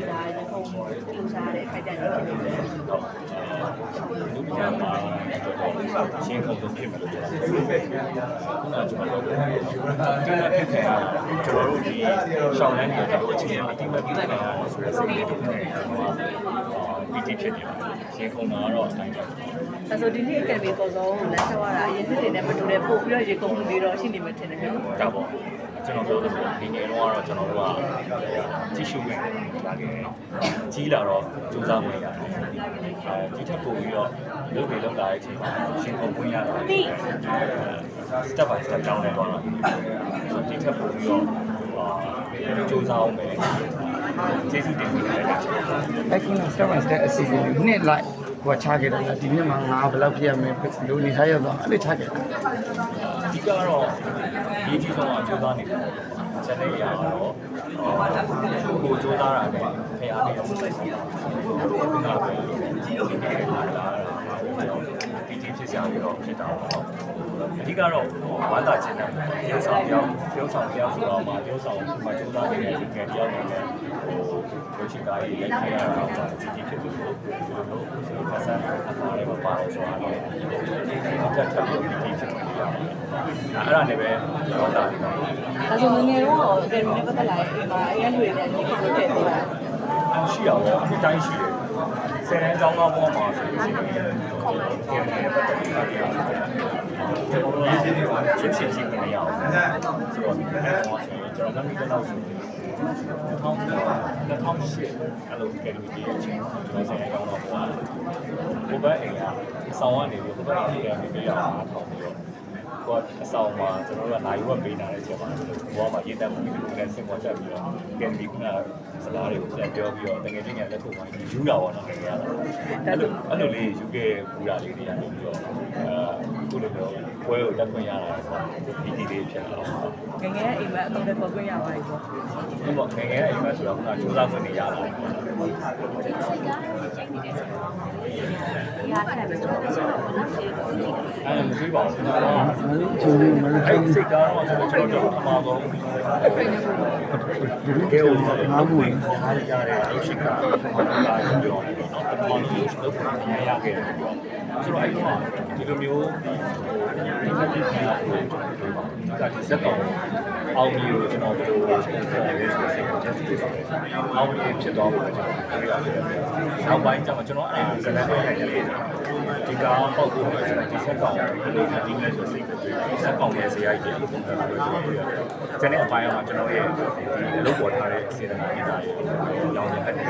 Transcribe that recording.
နေတာရေကုန်ပူစားတဲ့ခိုက်တဲ့နေဖြစ်နေတယ် လူပြာမှာရှင်းခုံဆုံးဖြစ်မယ်လို့ပြောတယ်ခုနကကျွန်တော်တို့ဒီနေ့ဖြစ်ခဲ့တာကျွန်တော်တို့ဒီရှောင်းလန်းနေတဲ့အခြေအနေအတိအကျပြနေတာဆိုတဲ့စိတ်လေးတွေနဲ့ပီတိဖြစ်နေပါတယ်ရှင်းခုံတာကတော့အတိုင်းပဲ အဲဆိုဒီနေ့အကယ်ပြီးပေါ်ဆုံးလမ်းလျှောက်ရတာအရင်နှစ်တွေနဲ့မတူတဲ့ပို့ပြီးတော့ရေကုန်မှုတွေတော့ရှိနေမှထင်တယ်နော် ဒါပေါ့ကျွန်တော်ပြောသလိုဒီနေ့တော့ကျွန်တော်တို့ကကြီးရှုခဲ့လာခဲ့ကြီးလာတော့စူးစမ်းဝင်ရတယ်ဒီထက်ပိုပြီးတော့လုပ်ပြီးလုပ်လာတဲ့အချိန်မှာရှင်းကုန်ပွင့်ရတာ step by step ကြောင်းနေတော့ဆိုဒီထက်ပိုပြီးတော့စူးစမ်းအောင်ပဲကျေးဇူးတင်နေတယ် အဲ့ခုန step by step အစီအစဉ်တွေနှစ်လိုက်ဟိုချခဲ့တယ်ဒီနေ့မှာငါဘယ်လောက်ပြရမလဲလူနေထားရတော့အဲ့လိုချခဲ့တယ် ဒီကတော့ရေးကြီးဆုံးအကျိုးသားနေတယ်ချက်နေရတော့ကိုစူးစမ်းတာနဲ့ခရနဲ့ဆက်ဆက်တာပဲဒီဖြစ်စရာတွေတော့ဖြစ်တာပေါ့အဓိကတော့ဝမ်းသာခြင်းနဲ့ရုပ်ဆောင်ပြောင်းဆိုတော့မှရုပ်ဆောင်မှာစူးစမ်းနေတဲ့ဒီကတယောက်နဲ့ရုပ်ရှင်ကားကြီးလိုက်ခဲ့ရတာပေါ့ဒီဖြစ်လို့ဒီလိုမျိုးဆိုတော့ဆက်အမှားလေးမပါတော့ဆိုတော့တက်ထပ်ပြီးဒီဖြစ်နေရတယ်အဲ့ဒါနဲ့ပဲဝမ်းသာနေတော့ ဒါဆိုငငယ်တော့အကယ်နဲ့ပတ်သက်လာရင်အိမ်မှာအဲ့ရလွေနဲ့ညီကိုလုပ်ခဲ့သေးတာ ရှိရပါဘူးအတိုင်းရှိတယ်ဆယ်တန်းကျောင်းသားပေါ်မှာဆိုလို့ရှိရင်ပတ်သက်ပြီးတာတွေကျွန်တော်တို့ကချင်းချင်းမရအောင်ဆိုတော့ဒီကတော့ကျွန်တော်လည်းတော့ဆို2008အဲ့လိုကယ်လိုကြီးအချင်းကျွန်တော်ဆယ်တန်းကျောင်းသားပေါ်ဘုဘအိမ်ကဆောင်းကနေပြီးဘုဘအိမ်ကနေပြီးတော့အားထောင်ပြီးတော့ကိုအဆောင်မှာကျွန်တော်တို့ကနိုင်ဝက်ပေးလာတဲ့အချိန်မှာဘောမှာရေးတက်မှုတွေလည်းစင်ပေါ်တက်ပြီးတော့ကယ်ဒီကစလားတွေကိုပြန်ပြောပြီးတော့တကယ်ချင်းကလက်ထုပ်မှာယူတာပေါ့နော်တကယ်ရတာအဲ့လိုလေးယူခဲ့ပူတာလေးတွေကနေပြီးတော့ခုလိုမျိုးပွဲကိုတက်ခွင့်ရတာဆိုတော့ဒီလေးဖြစ်လာတော့ ငငယ်ရဲ့အိမ်မှာအကုန်လုံးပေါ်ခွင့်ရပါပြီပေါ့ ဒီပေါ့ငယ်ငယ်အိမ်မှာဆိုတော့ခုနစူးစမ်းခွင့်နေရတာ ဒီဟာထက်ပဲအဲ့မသိပါဘူးကျွန်တော်က ချင်းလေးမလို့ အဲ့စိတ်ကားတော့ဆိုတော့ကျွန်တော်အမှားဆုံးကဲဦးငါ့ဘူးအားရတဲ့ရုပ်ရှင်ကားဘာလို့လာပြောတော့ပထမဆုံးလုပ်ဖို့ရခဲ့တယ်ပြောဆိုတော့အဲ့တော့ဒီလိုမျိုးဒီမတိကျတာကိုဒီကဇက်ကောင်အောင်မျိုးကိုကျွန်တော်ဘယ်လိုချိန်ဆလဲဆိုစိတ်ကိုချက်ကြည့်ပါတယ်အောင်မျိုးဖြစ်သွားဖို့ကျွန်တော်ပြောရတယ်နောက်ပိုင်းကျမှကျွန်တော်အဲ့ဒါဇက်နဲ့ရိုက်တယ်ဒီကောင်ပေါက်ဖို့ကျွန်တော်ဒီဇက်ကောင်ဘယ်လိုဒီလဲဆိုစိတ်ကိုဇက်ကောင်ရဲ့ဇေယျကြီးကိုပုံစံမျိုးကျွန်တော်ပြောရတယ်ကျန်တဲ့အပိုင်းကကျွန်တော်ရဲ့ဒီအလုပ်ပေါ်ထားတဲ့စေတနာမြတ်တာရေရောင်းရတဲ့ဖက်တွေ